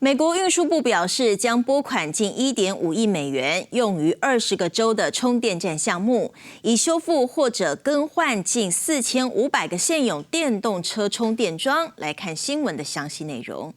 美国运输部表示，将拨款近1.5亿美元，用于20个州的充电站项目，以修复或者更换近4500个现有电动车充电桩。来看新闻的详细内容。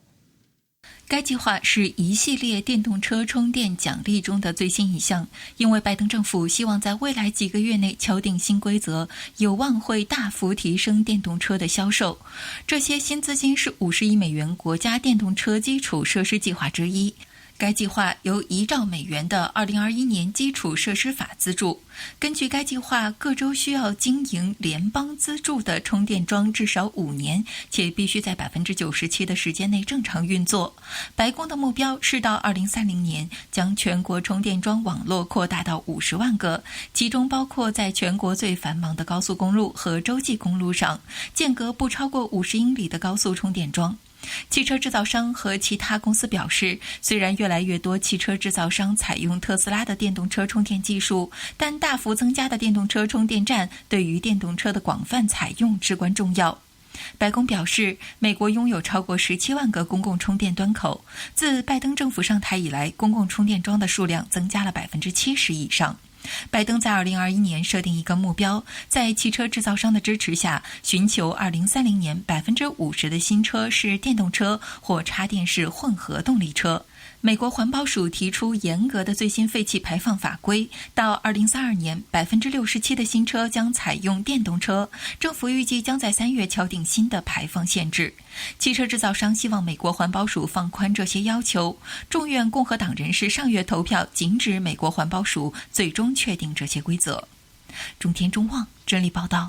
该计划是一系列电动车充电奖励中的最新一项，因为拜登政府希望在未来几个月内敲定新规则，有望会大幅提升电动车的销售。这些新资金是50亿美元国家电动车基础设施计划之一。该计划由1兆美元的2021年基础设施法资助。根据该计划，各州需要经营联邦资助的充电桩至少5年，且必须在97%的时间内正常运作。白宫的目标是到2030年将全国充电桩网络扩大到50万个，其中包括在全国最繁忙的高速公路和洲际公路上，间隔不超过50英里的高速充电桩。汽车制造商和其他公司表示，虽然越来越多汽车制造商采用特斯拉的电动车充电技术，但大幅增加的电动车充电站对于电动车的广泛采用至关重要。白宫表示，美国拥有超过17万个公共充电端口，自拜登政府上台以来，公共充电桩的数量增加了70%以上。拜登在2021年设定一个目标，在汽车制造商的支持下，寻求2030年50%的新车是电动车或插电式混合动力车。美国环保署提出严格的最新废气排放法规，到2032年，67%的新车将采用电动车。政府预计将在3月敲定新的排放限制。汽车制造商希望美国环保署放宽这些要求。众院共和党人士上月投票禁止美国环保署最终确定这些规则。中天中望整理报道。